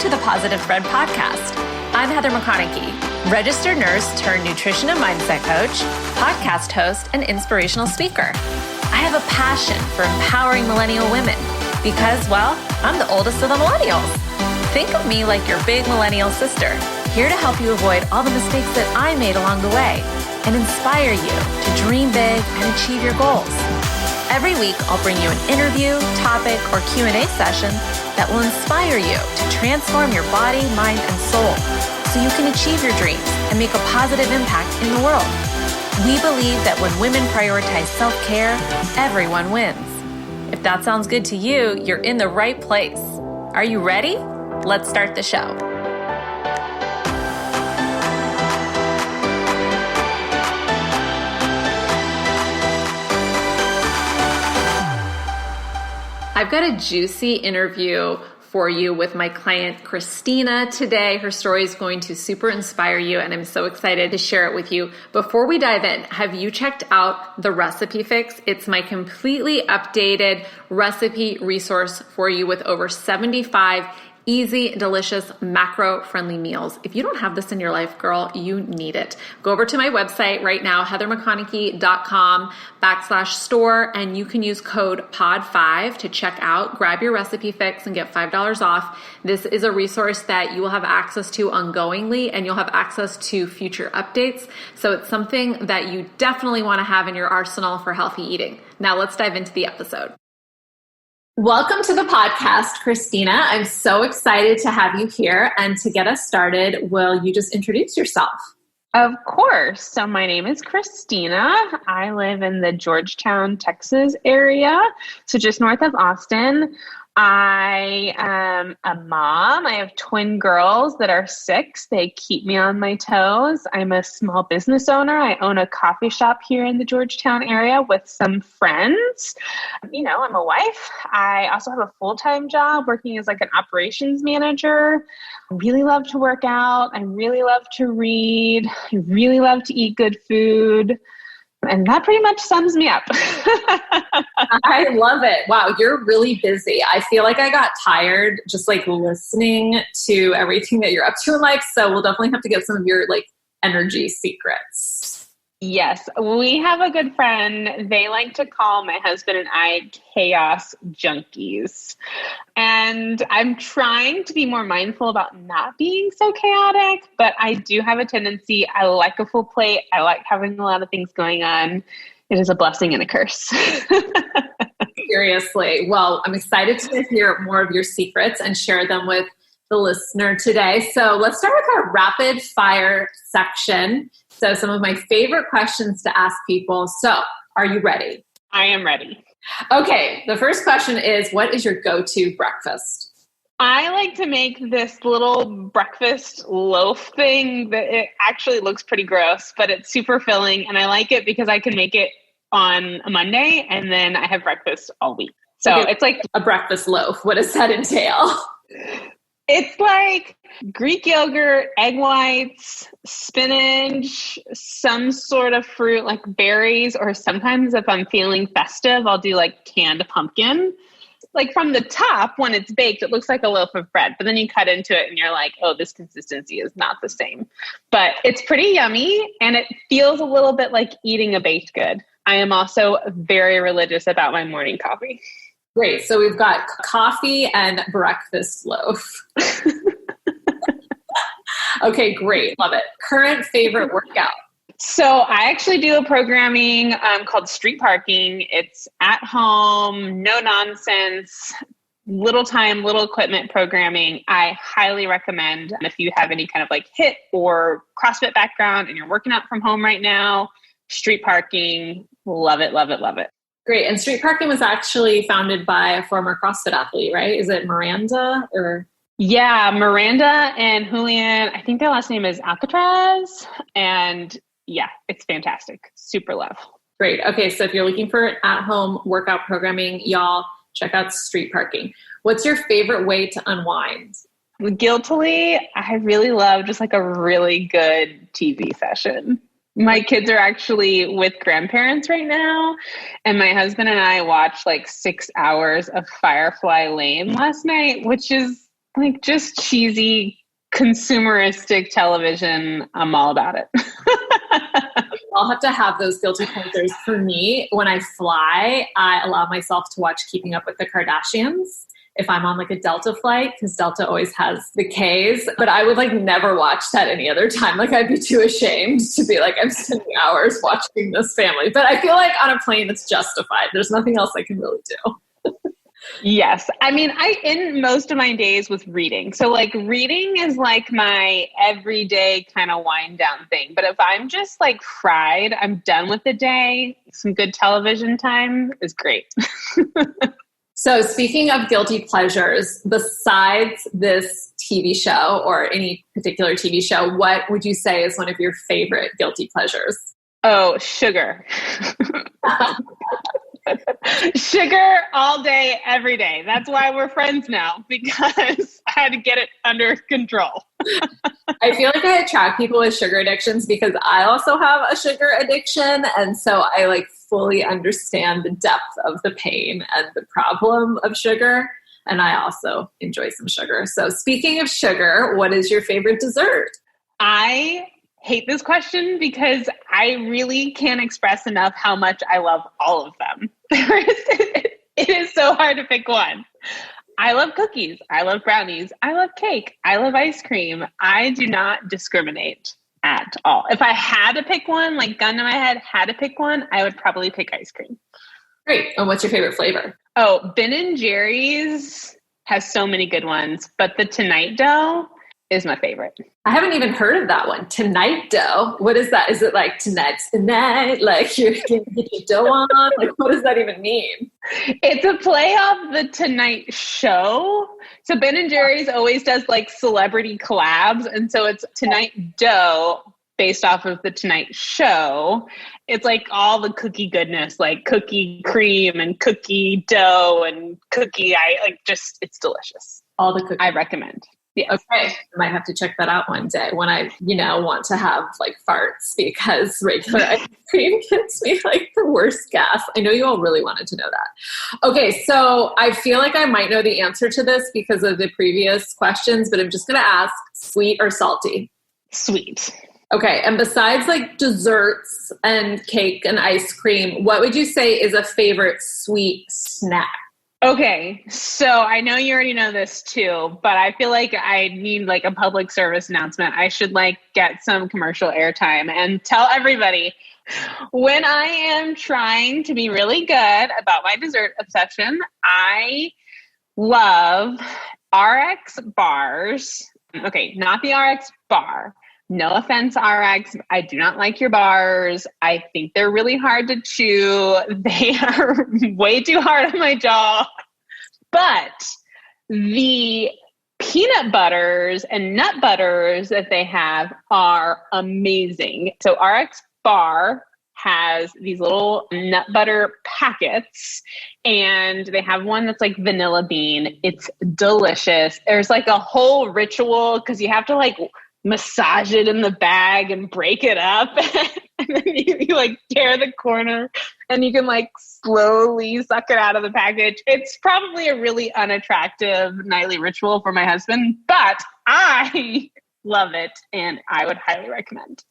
to the Positive Friend Podcast. I'm Heather McConaughey, registered nurse turned nutrition and mindset coach, podcast host, and inspirational speaker. I have a passion for empowering millennial women because, well, I'm the oldest of the millennials. Think of me like your big millennial sister, here to help you avoid all the mistakes that I made along the way and inspire you to dream big and achieve your goals. Every week, I'll bring you an interview, topic, or Q&A session that will inspire you to transform your body, mind, and soul so you can achieve your dreams and make a positive impact in the world. We believe that when women prioritize self-care, everyone wins. If that sounds good to you, you're in the right place. Are you ready? Let's start the show. I've got a juicy interview for you with my client, Christina, today. Her story is going to super inspire you, and I'm so excited to share it with you. Before we dive in, have you checked out the Recipe Fix? It's my completely updated recipe resource for you with over 75 easy, delicious, macro-friendly meals. If you don't have this in your life, girl, you need it. Go over to my website right now, heathermcconaughey.com/store, and you can use code POD5 to check out, grab your Recipe Fix, and get $5 off. This is a resource that you will have access to ongoingly, and you'll have access to future updates. So it's something that you definitely want to have in your arsenal for healthy eating. Now let's dive into the episode. Welcome to the podcast, Christina. I'm so excited to have you here. And to get us started, will you just introduce yourself? Of course. So my name is Christina. I live in the Georgetown, Texas area, so just north of Austin. I am a mom. I have twin girls that are 6. They keep me on my toes. I'm a small business owner. I own a coffee shop here in the Georgetown area with some friends. You know, I'm a wife. I also have a full-time job working as like an operations manager. I really love to work out. I really love to read. I really love to eat good food. And that pretty much sums me up. I love it. Wow, you're really busy. I feel like I got tired just like listening to everything that you're up to in life. So we'll definitely have to get some of your like energy secrets. Yes, we have a good friend. They like to call my husband and I chaos junkies. And I'm trying to be more mindful about not being so chaotic, but I do have a tendency. I like a full plate. I like having a lot of things going on. It is a blessing and a curse. Seriously. Well, I'm excited to hear more of your secrets and share them with the listener today. So let's start with our rapid fire section. So some of my favorite questions to ask people. So are you ready? I am ready. Okay. The first question is, what is your go-to breakfast? I like to make this little breakfast loaf thing that it actually looks pretty gross, but it's super filling. And I like it because I can make it on a Monday and then I have breakfast all week. So okay. It's like a breakfast loaf. What does that entail? It's like Greek yogurt, egg whites, spinach, some sort of fruit like berries, or sometimes if I'm feeling festive, I'll do like canned pumpkin. Like from the top, when it's baked, it looks like a loaf of bread, but then you cut into it and you're like, oh, this consistency is not the same. But it's pretty yummy and it feels a little bit like eating a baked good. I am also very religious about my morning coffee. Great. So we've got coffee and breakfast loaf. Okay, great. Love it. Current favorite workout? So I actually do a programming called Street Parking. It's at home, no nonsense, little time, little equipment programming. I highly recommend if you have any kind of like HIIT or CrossFit background and you're working out from home right now, Street Parking, love it, love it, love it. Great. And Street Parking was actually founded by a former CrossFit athlete, right? Is it Miranda or? Yeah, Miranda and Julian. I think their last name is Alcatraz. And yeah, it's fantastic. Super love. Great. Okay. So if you're looking for at-home workout programming, y'all check out Street Parking. What's your favorite way to unwind? Guiltily, I really love just like a really good TV session. My kids are actually with grandparents right now, and my husband and I watched like 6 hours of Firefly Lane last night, which is Like just cheesy, consumeristic television. I'm all about it. I'll have to have those guilty pleasures. For me, when I fly, I allow myself to watch Keeping Up with the Kardashians if I'm on like a Delta flight, because Delta always has the Ks, but I would like never watch that any other time. Like I'd be too ashamed to be like, I'm spending hours watching this family. But I feel like on a plane it's justified. There's nothing else I can really do. Yes. I mean, I end most of my days with reading. So like reading is like my everyday kind of wind down thing. But if I'm just like fried, I'm done with the day. Some good television time is great. So speaking of guilty pleasures, besides this TV show or any particular TV show, what would you say is one of your favorite guilty pleasures? Oh, sugar. Sugar all day, every day. That's why we're friends now, because I had to get it under control. I feel like I attract people with sugar addictions because I also have a sugar addiction. And so I like fully understand the depth of the pain and the problem of sugar. And I also enjoy some sugar. So speaking of sugar, what is your favorite dessert? I hate this question because I really can't express enough how much I love all of them. It is so hard to pick one. I love cookies. I love brownies. I love cake. I love ice cream. I do not discriminate at all. If I had to pick one, like gun to my head, had to pick one, I would probably pick ice cream. Great. And what's your favorite flavor? Oh, Ben & Jerry's has so many good ones, but the Tonight Dough is my favorite. I haven't even heard of that one. Tonight Dough. What is that? Is it like tonight's the night? Like you're going to get your dough on? Like what does that even mean? It's a play off the Tonight Show. So Ben & Jerry's always does like celebrity collabs. And so it's Tonight Dough based off of the Tonight Show. It's like all the cookie goodness, like cookie cream and cookie dough and cookie. It's delicious. All the cookies. I recommend. Yeah. Okay. I might have to check that out one day when I, want to have like farts because regular ice cream gives me like the worst gas. I know you all really wanted to know that. Okay. So I feel like I might know the answer to this because of the previous questions, but I'm just going to ask, sweet or salty? Sweet. Okay. And besides like desserts and cake and ice cream, what would you say is a favorite sweet snack? Okay, so I know you already know this too, but I feel like I need like a public service announcement. I should like get some commercial airtime and tell everybody when I am trying to be really good about my dessert obsession, I love RX bars. Okay, not the RX bar. No offense, RX. I do not like your bars. I think they're really hard to chew. They are way too hard on my jaw. But the peanut butters and nut butters that they have are amazing. So RX bar has these little nut butter packets, and they have one that's like vanilla bean. It's delicious. There's like a whole ritual because you have to like massage it in the bag and break it up. And then you like tear the corner and you can like slowly suck it out of the package. It's probably a really unattractive nightly ritual for my husband, but I love it and I would highly recommend.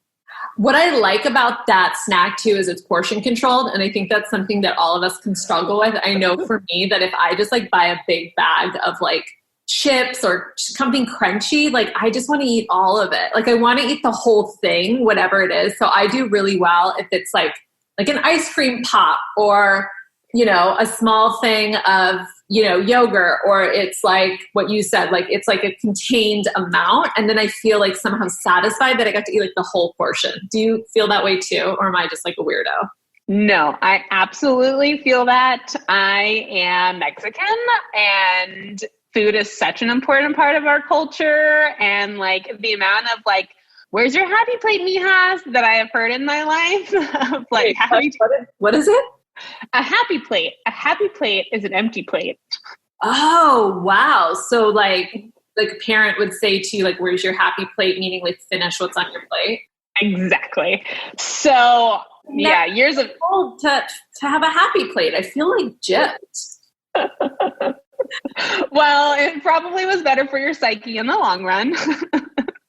What I like about that snack too is it's portion controlled. And I think that's something that all of us can struggle with. I know for me that if I just like buy a big bag of like chips or something crunchy, like I just want to eat all of it. Like I want to eat the whole thing, whatever it is. So I do really well if it's like an ice cream pop or, a small thing of, yogurt, or it's like what you said, like it's like a contained amount. And then I feel like somehow satisfied that I got to eat like the whole portion. Do you feel that way too? Or am I just like a weirdo? No, I absolutely feel that. I am Mexican and food is such an important part of our culture, and like the amount of like, where's your happy plate, mijas, that I have heard in my life. Of like, what is it? A happy plate. A happy plate is an empty plate. Oh, wow. So like a parent would say to you, like, where's your happy plate? Meaning like finish what's on your plate. Exactly. So yeah, years of to have a happy plate. I feel like gypped. Well, it probably was better for your psyche in the long run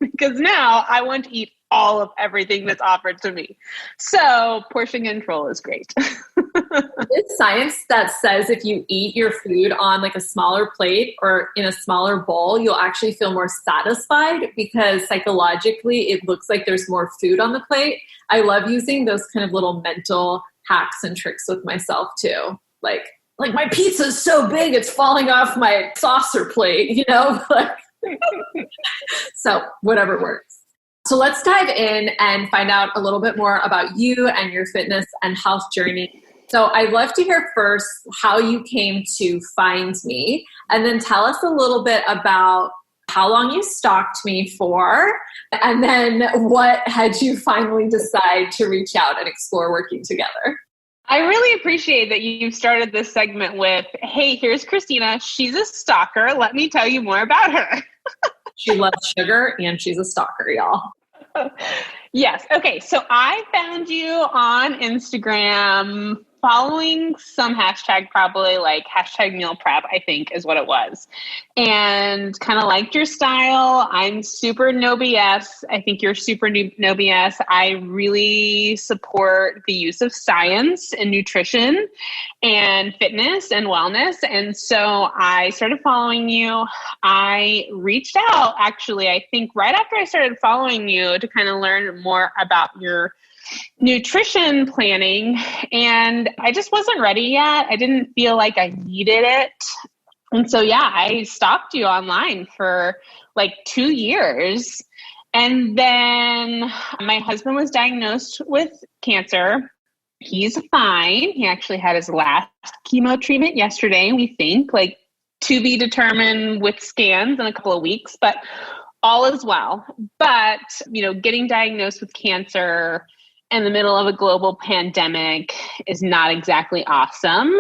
because now I want to eat all of everything that's offered to me. So portion control is great. There's science that says if you eat your food on like a smaller plate or in a smaller bowl, you'll actually feel more satisfied because psychologically it looks like there's more food on the plate. I love using those kind of little mental hacks and tricks with myself too. Like my pizza's so big, it's falling off my saucer plate, you know? So whatever works. So let's dive in and find out a little bit more about you and your fitness and health journey. So I'd love to hear first how you came to find me, and then tell us a little bit about how long you stalked me for, and then what had you finally decide to reach out and explore working together. I really appreciate that you've started this segment with, hey, here's Christina. She's a stalker. Let me tell you more about her. She loves sugar and she's a stalker, y'all. Yes. Okay. So I found you on Instagram following some hashtag, probably like hashtag meal prep, I think is what it was. And kind of liked your style. I'm super no BS. I think you're super no BS. I really support the use of science in nutrition and fitness and wellness. And so I started following you. I reached out actually, I think right after I started following you to kind of learn more about your nutrition planning, and I just wasn't ready yet. I didn't feel like I needed it. And so, I stalked you online for like 2 years. And then my husband was diagnosed with cancer. He's fine. He actually had his last chemo treatment yesterday, we think, like to be determined with scans in a couple of weeks, but all is well. But, getting diagnosed with cancer in the middle of a global pandemic is not exactly awesome.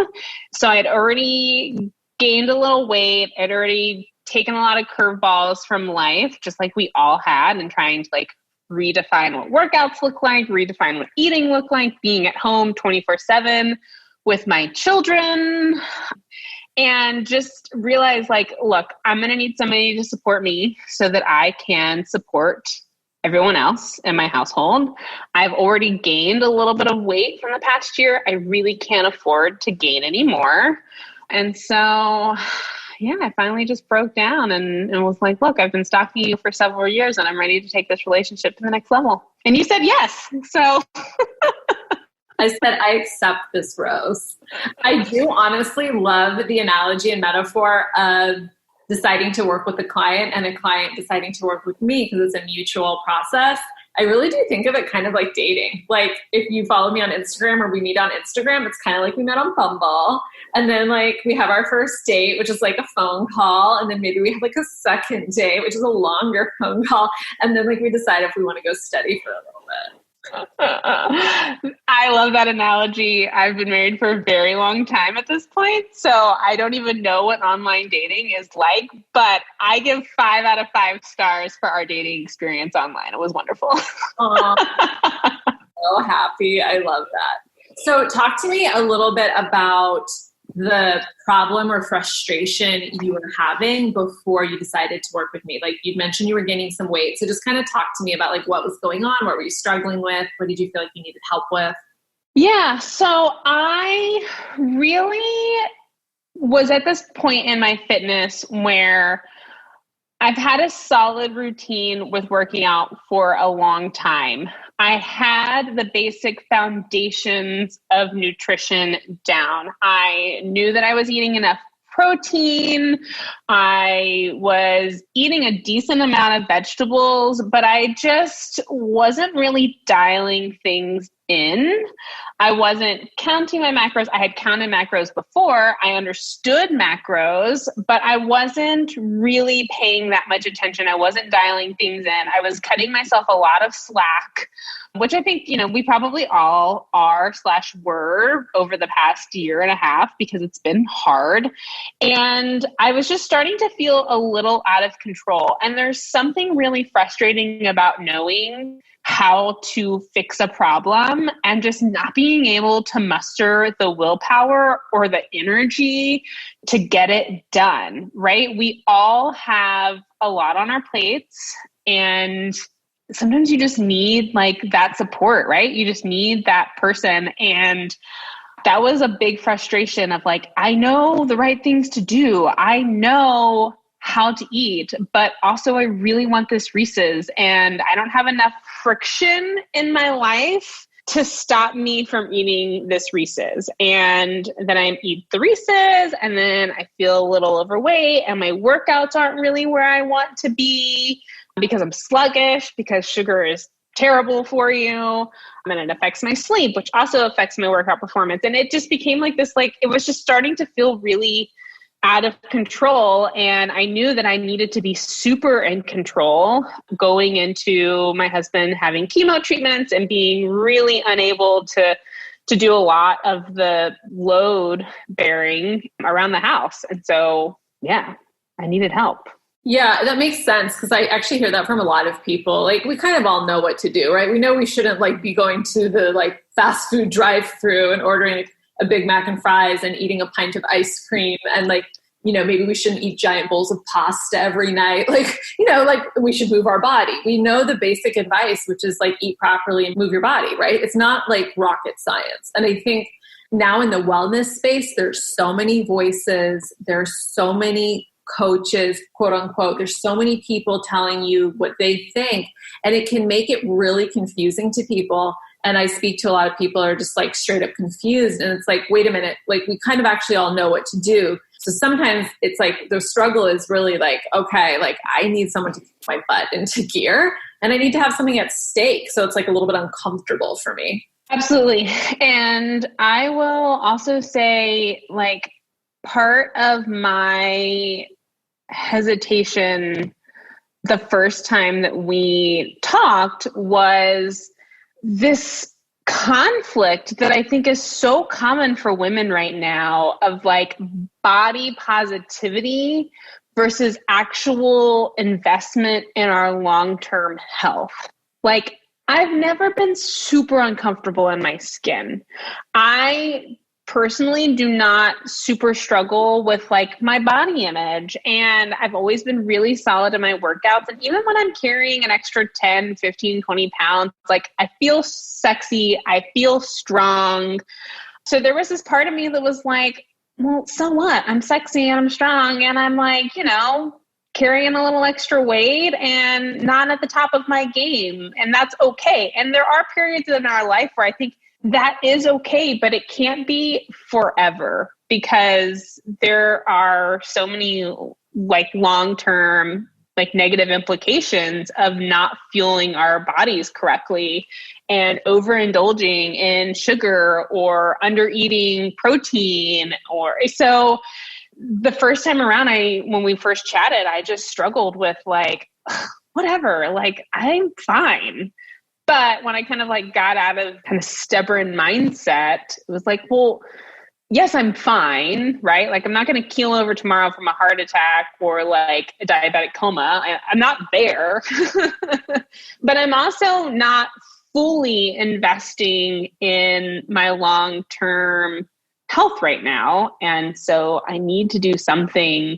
So I'd already gained a little weight. I'd already taken a lot of curveballs from life, just like we all had, and trying to like redefine what workouts look like, redefine what eating look like, being at home 24/7 with my children, and just realize like, look, I'm going to need somebody to support me so that I can support everyone else in my household. I've already gained a little bit of weight from the past year. I really can't afford to gain any more. And so, I finally just broke down and was like, look, I've been stalking you for several years and I'm ready to take this relationship to the next level. And you said yes. So I said, I accept this rose. I do honestly love the analogy and metaphor of deciding to work with a client and a client deciding to work with me because it's a mutual process. I really do think of it kind of like dating. Like if you follow me on Instagram or we meet on Instagram, it's kind of like we met on Bumble. And then like we have our first date, which is like a phone call. And then maybe we have like a second date, which is a longer phone call. And then like we decide if we want to go steady for a little bit. I love that analogy. I've been married for a very long time at this point, so I don't even know what online dating is like, but I give 5 out of 5 stars for our dating experience online. It was wonderful. So happy. I love that. So talk to me a little bit about the problem or frustration you were having before you decided to work with me. Like you'd mentioned you were gaining some weight. So just kind of talk to me about like what was going on. What were you struggling with? What did you feel like you needed help with? Yeah. So I really was at this point in my fitness where I've had a solid routine with working out for a long time. I had the basic foundations of nutrition down. I knew that I was eating enough protein. I was eating a decent amount of vegetables, but I just wasn't really dialing things in. I wasn't counting my macros. I had counted macros before. I understood macros, but I wasn't really paying that much attention. I wasn't dialing things in. I was cutting myself a lot of slack, which I think, we probably all are/were over the past year and a half because it's been hard. And I was just starting to feel a little out of control. And there's something really frustrating about knowing how to fix a problem and just not being able to muster the willpower or the energy to get it done, right? We all have a lot on our plates, and sometimes you just need like that support, right? You just need that person. And that was a big frustration of like, I know the right things to do. I know how to eat, but also I really want this Reese's, and I don't have enough friction in my life to stop me from eating this Reese's. And then I eat the Reese's, and then I feel a little overweight, and my workouts aren't really where I want to be because I'm sluggish, because sugar is terrible for you. And it affects my sleep, which also affects my workout performance. And it just became like this, like, it was just starting to feel really out of control. And I knew that I needed to be super in control going into my husband having chemo treatments and being really unable to do a lot of the load bearing around the house. And so, yeah, I needed help. Yeah, that makes sense, because I actually hear that from a lot of people. Like, we kind of all know what to do, right? We know we shouldn't like be going to the like fast food drive-through and ordering a Big Mac and fries and eating a pint of ice cream, and like, you know, maybe we shouldn't eat giant bowls of pasta every night. Like, you know, like we should move our body. We know the basic advice, which is like eat properly and move your body, right? It's not like rocket science. And I think now in the wellness space, there's so many voices, there's so many coaches, quote unquote, there's so many people telling you what they think, and it can make it really confusing to people. And I speak to a lot of people who are just like straight up confused. And it's like, wait a minute, like we kind of actually all know what to do. So sometimes it's like the struggle is really like, okay, like I need someone to kick my butt into gear, and I need to have something at stake. So it's like a little bit uncomfortable for me. Absolutely. And I will also say, like, part of my hesitation the first time that we talked was this conflict that I think is so common for women right now of like body positivity versus actual investment in our long-term health. Like, I've never been super uncomfortable in my skin. I personally do not super struggle with like my body image, and I've always been really solid in my workouts. And even when I'm carrying an extra 10, 15, 20 pounds, like I feel sexy, I feel strong. So there was this part of me that was like, well, so what? I'm sexy and I'm strong, and I'm like, you know, carrying a little extra weight and not at the top of my game. And that's okay. And there are periods in our life where I think that is okay, but it can't be forever, because there are so many like long-term like negative implications of not fueling our bodies correctly and overindulging in sugar or under eating protein. Or so the first time around, when we first chatted, I just struggled with like, whatever, like I'm fine. But when I kind of like got out of kind of stubborn mindset, it was like, well, yes, I'm fine, right? Like I'm not going to keel over tomorrow from a heart attack or like a diabetic coma. I'm not there, but I'm also not fully investing in my long-term health right now. And so I need to do something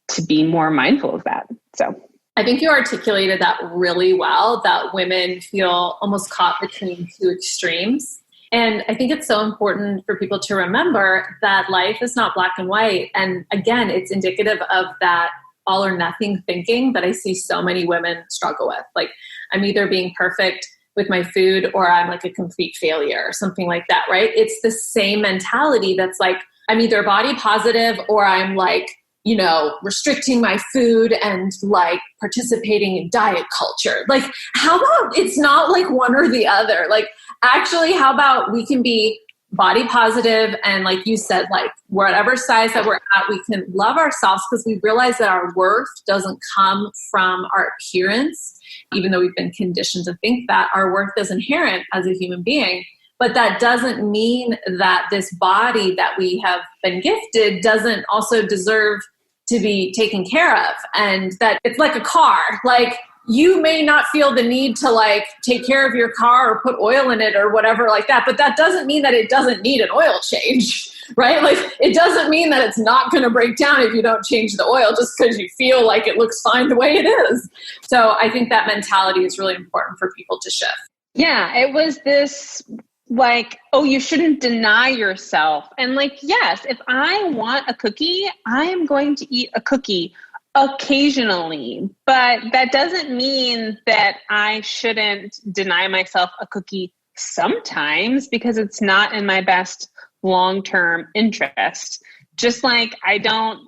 to be more mindful of that. So I think you articulated that really well, that women feel almost caught between two extremes. And I think it's so important for people to remember that life is not black and white. And again, it's indicative of that all or nothing thinking that I see so many women struggle with. Like, I'm either being perfect with my food or I'm like a complete failure or something like that, right? It's the same mentality that's like, I'm either body positive or I'm like, you know, restricting my food and like participating in diet culture. Like, how about it's not like one or the other? Like, actually, how about we can be body positive and like you said, like whatever size that we're at, we can love ourselves because we realize that our worth doesn't come from our appearance, even though we've been conditioned to think that our worth is inherent as a human being. But that doesn't mean that this body that we have been gifted doesn't also deserve to be taken care of. And that it's like a car. Like, you may not feel the need to like take care of your car or put oil in it or whatever like that, but that doesn't mean that it doesn't need an oil change, right? Like it doesn't mean that it's not going to break down if you don't change the oil just because you feel like it looks fine the way it is. So I think that mentality is really important for people to shift. Yeah, it was this like, oh, you shouldn't deny yourself. And like, yes, if I want a cookie, I am going to eat a cookie occasionally, but that doesn't mean that I shouldn't deny myself a cookie sometimes because it's not in my best long-term interest. Just like I don't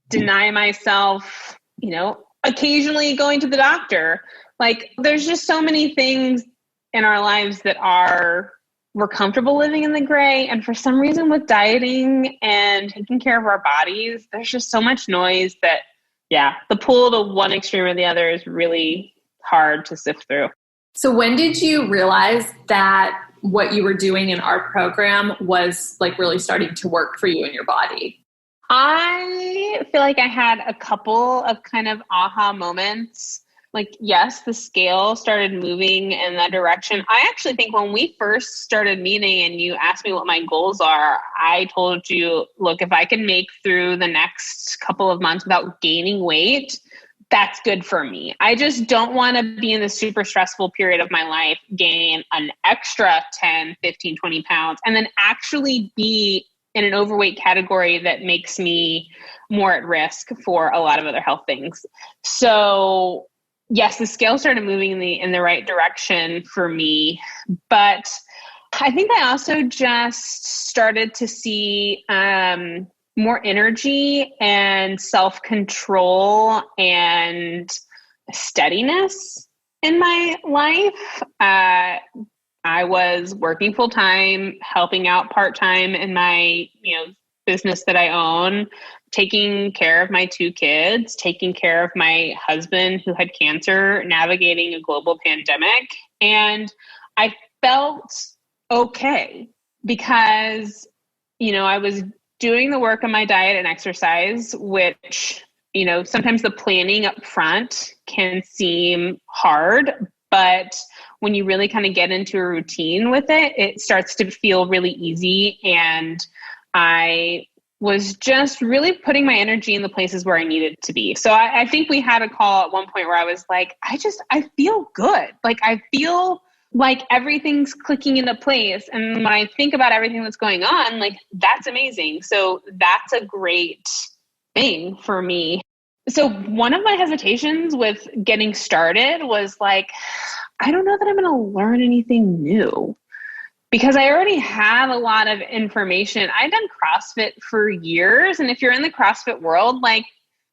deny myself, occasionally going to the doctor. Like there's just so many things in our lives that we're comfortable living in the gray. And for some reason with dieting and taking care of our bodies, there's just so much noise that, the pull to one extreme or the other is really hard to sift through. So when did you realize that what you were doing in our program was like really starting to work for you and your body? I feel like I had a couple of kind of aha moments. Like, yes, the scale started moving in that direction. I actually think when we first started meeting and you asked me what my goals are, I told you, look, if I can make through the next couple of months without gaining weight, that's good for me. I just don't want to be in the super stressful period of my life, gain an extra 10, 15, 20 pounds, and then actually be in an overweight category that makes me more at risk for a lot of other health things. So yes, the scale started moving in the right direction for me, but I think I also just started to see more energy and self-control and steadiness in my life. I was working full-time, helping out part-time in my business that I own, taking care of my 2 kids, taking care of my husband who had cancer, navigating a global pandemic. And I felt okay because, I was doing the work on my diet and exercise, which, sometimes the planning up front can seem hard, but when you really kind of get into a routine with it, it starts to feel really easy. And I was just really putting my energy in the places where I needed to be. So I think we had a call at one point where I was like, I feel good. Like I feel like everything's clicking into place. And when I think about everything that's going on, like that's amazing. So that's a great thing for me. So one of my hesitations with getting started was like, I don't know that I'm going to learn anything new. Because I already had a lot of information. I'd done CrossFit for years. And if you're in the CrossFit world, like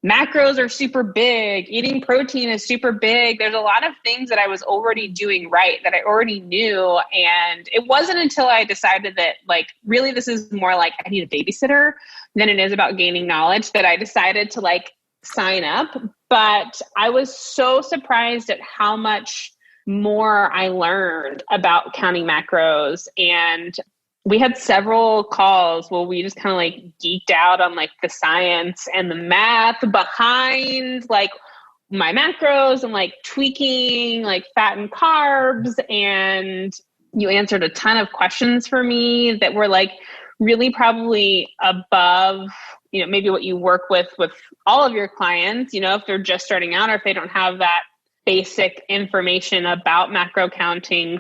macros are super big, eating protein is super big. There's a lot of things that I was already doing right that I already knew. And it wasn't until I decided that like, really, this is more like I need a babysitter than it is about gaining knowledge that I decided to like sign up. But I was so surprised at how much more I learned about counting macros. And we had several calls where we just kind of like geeked out on like the science and the math behind like my macros and like tweaking like fat and carbs. And you answered a ton of questions for me that were like really probably above, maybe what you work with all of your clients, if they're just starting out or if they don't have that basic information about macro counting.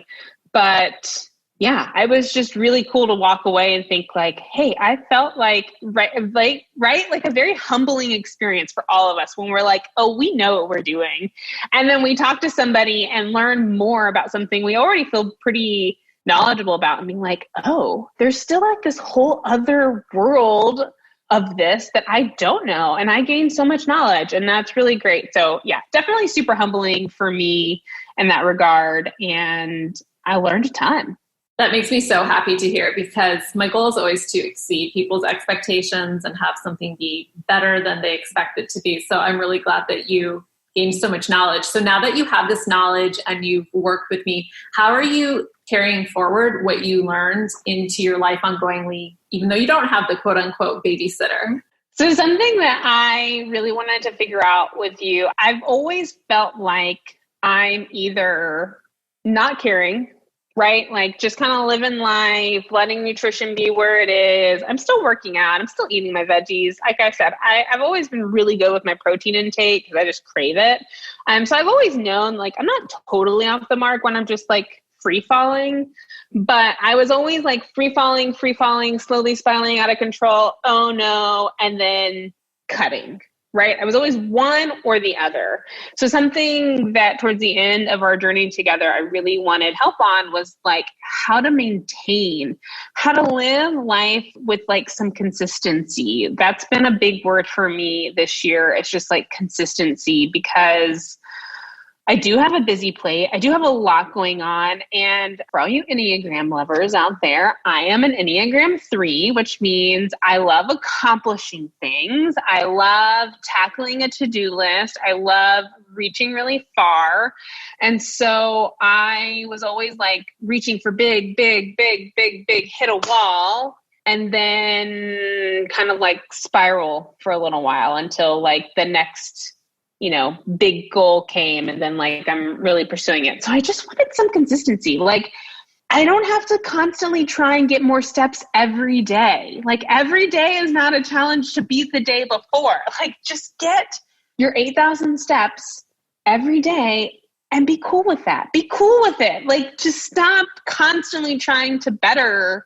But yeah, I was just really cool to walk away and think like, hey, I felt like a very humbling experience for all of us when we're like, oh, we know what we're doing. And then we talk to somebody and learn more about something we already feel pretty knowledgeable about and being like, oh, there's still like this whole other world of this that I don't know. And I gained so much knowledge and that's really great. So yeah, definitely super humbling for me in that regard. And I learned a ton. That makes me so happy to hear because my goal is always to exceed people's expectations and have something be better than they expect it to be. So I'm really glad that you gained so much knowledge. So now that you have this knowledge and you've worked with me, how are you carrying forward what you learned into your life ongoingly, even though you don't have the quote unquote babysitter? So something that I really wanted to figure out with you, I've always felt like I'm either not caring, right? Like just kind of living life, letting nutrition be where it is. I'm still working out. I'm still eating my veggies. Like I said, I've always been really good with my protein intake because I just crave it. So I've always known like I'm not totally off the mark when I'm just like free falling, but I was always like free falling, slowly spiraling out of control. Oh no. And then cutting. Right? I was always one or the other. So something that towards the end of our journey together, I really wanted help on was like how to maintain, how to live life with like some consistency. That's been a big word for me this year. It's just like consistency, because I do have a busy plate. I do have a lot going on. And for all you Enneagram lovers out there, I am an Enneagram 3, which means I love accomplishing things. I love tackling a to-do list. I love reaching really far. And so I was always like reaching for big, hit a wall, and then kind of like spiral for a little while until like the next big goal came, and then like I'm really pursuing it. So I just wanted some consistency. Like I don't have to constantly try and get more steps every day. Like every day is not a challenge to beat the day before. Like just get your 8,000 steps every day and be cool with that. Be cool with it. Like just stop constantly trying to better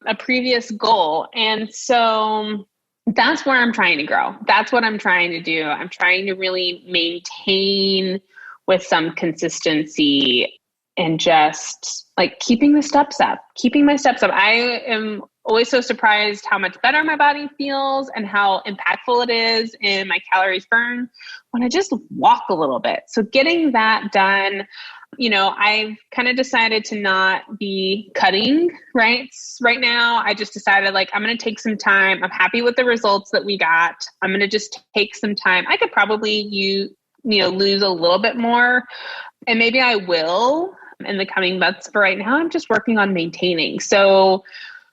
a previous goal. And so that's where I'm trying to grow. That's what I'm trying to do. I'm trying to really maintain with some consistency and just like keeping my steps up. I am always so surprised how much better my body feels and how impactful it is in my calories burned when I just walk a little bit. So getting that done, I've kind of decided to not be cutting, right? Right now, I just decided like, I'm going to take some time. I'm happy with the results that we got. I'm going to just take some time. I could probably, lose a little bit more, and maybe I will in the coming months. But right now I'm just working on maintaining. So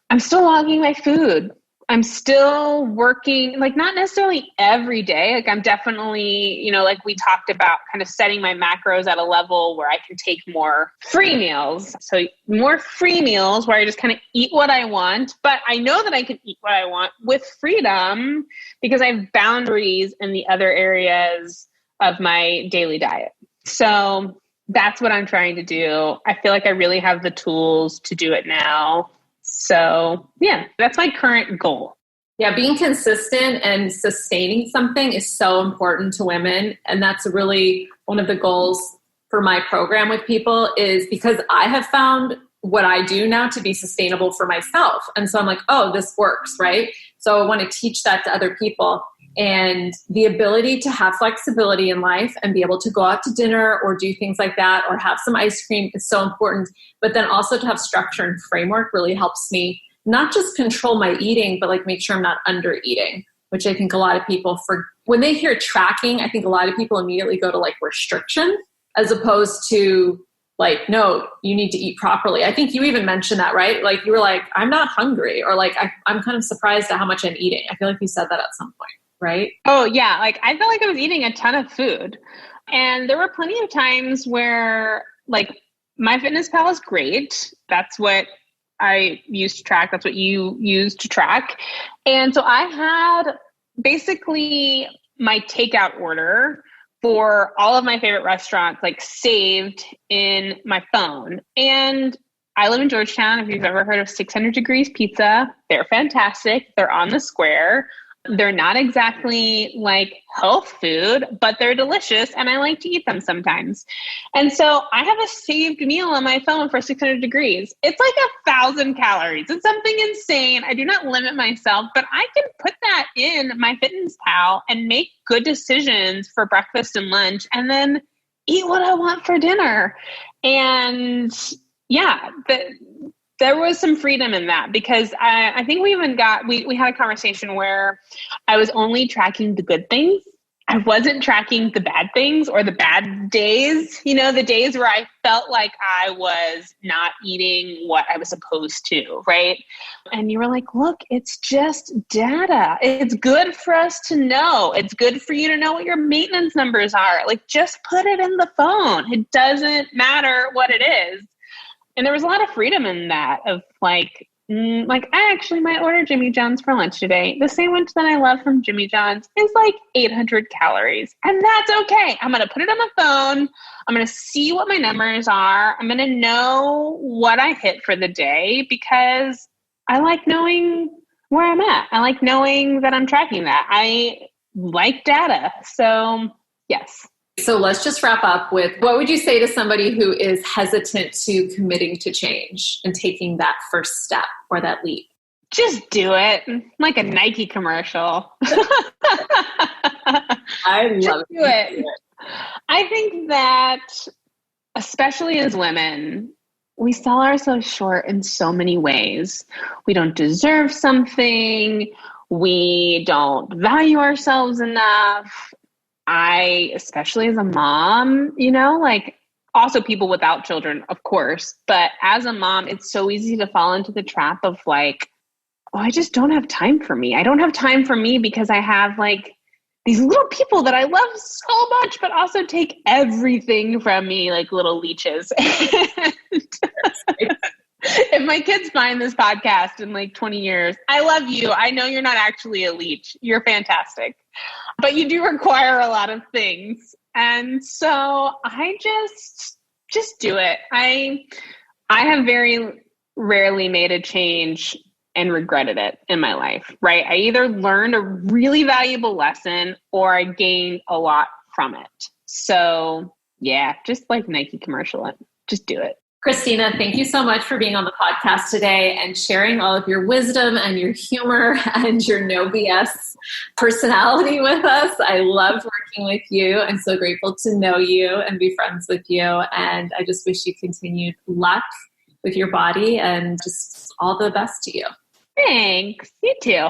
I'm still logging my food. I'm still working, like not necessarily every day. Like I'm definitely, like we talked about, kind of setting my macros at a level where I can take more free meals. So more free meals where I just kind of eat what I want, but I know that I can eat what I want with freedom because I have boundaries in the other areas of my daily diet. So that's what I'm trying to do. I feel like I really have the tools to do it now. So yeah, that's my current goal. Yeah, being consistent and sustaining something is so important to women. And that's really one of the goals for my program with people, is because I have found what I do now to be sustainable for myself. And so I'm like, oh, this works, right? So I want to teach that to other people. And the ability to have flexibility in life and be able to go out to dinner or do things like that or have some ice cream is so important. But then also to have structure and framework really helps me not just control my eating, but like make sure I'm not under eating, which I think a lot of people, when they hear tracking, I think a lot of people immediately go to like restriction as opposed to like, no, you need to eat properly. I think you even mentioned that, right? Like you were like, I'm not hungry, or like, I'm kind of surprised at how much I'm eating. I feel like you said that at some point. Right? Oh yeah. Like I felt like I was eating a ton of food, and there were plenty of times where like MyFitnessPal is great. That's what I used to track. That's what you used to track. And so I had basically my takeout order for all of my favorite restaurants like saved in my phone. And I live in Georgetown. If you've ever heard of 600 Degrees Pizza, they're fantastic. They're on the square. They're not exactly like health food, but they're delicious, and I like to eat them sometimes. And so I have a saved meal on my phone for 600 degrees. It's like 1,000 calories. It's something insane. I do not limit myself, but I can put that in MyFitnessPal and make good decisions for breakfast and lunch, and then eat what I want for dinner. And yeah, there was some freedom in that, because I think we even we had a conversation where I was only tracking the good things. I wasn't tracking the bad things or the bad days, the days where I felt like I was not eating what I was supposed to, right? And you were like, look, it's just data. It's good for us to know. It's good for you to know what your maintenance numbers are. Like, just put it in the phone. It doesn't matter what it is. And there was a lot of freedom in that of like I actually might order Jimmy John's for lunch today. The sandwich that I love from Jimmy John's is like 800 calories. And that's okay. I'm going to put it on my phone. I'm going to see what my numbers are. I'm going to know what I hit for the day because I like knowing where I'm at. I like knowing that I'm tracking that. I like data. So yes. So let's just wrap up with, what would you say to somebody who is hesitant to committing to change and taking that first step or that leap? Just do it. Like a Nike commercial. I love it. I think that, especially as women, we sell ourselves short in so many ways. We don't deserve something. We don't value ourselves enough. Especially as a mom, like also people without children, of course, but as a mom, it's so easy to fall into the trap of like, oh, I just don't have time for me. I don't have time for me because I have like these little people that I love so much, but also take everything from me like little leeches. If my kids find this podcast in like 20 years, I love you. I know you're not actually a leech. You're fantastic. But you do require a lot of things. And so I just do it. I have very rarely made a change and regretted it in my life, right? I either learned a really valuable lesson or I gained a lot from it. So yeah, just like Nike commercial, just do it. Christina, thank you so much for being on the podcast today and sharing all of your wisdom and your humor and your no BS personality with us. I loved working with you. I'm so grateful to know you and be friends with you. And I just wish you continued luck with your body and just all the best to you. Thanks. You too.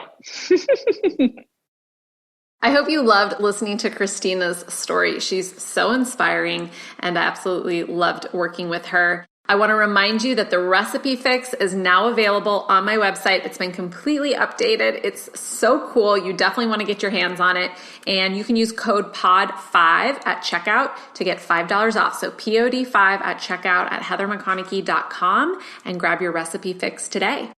I hope you loved listening to Christina's story. She's so inspiring and I absolutely loved working with her. I want to remind you that the recipe fix is now available on my website. It's been completely updated. It's so cool. You definitely want to get your hands on it. And you can use code POD5 at checkout to get $5 off. So POD5 at checkout at heathermcconaughey.com and grab your recipe fix today.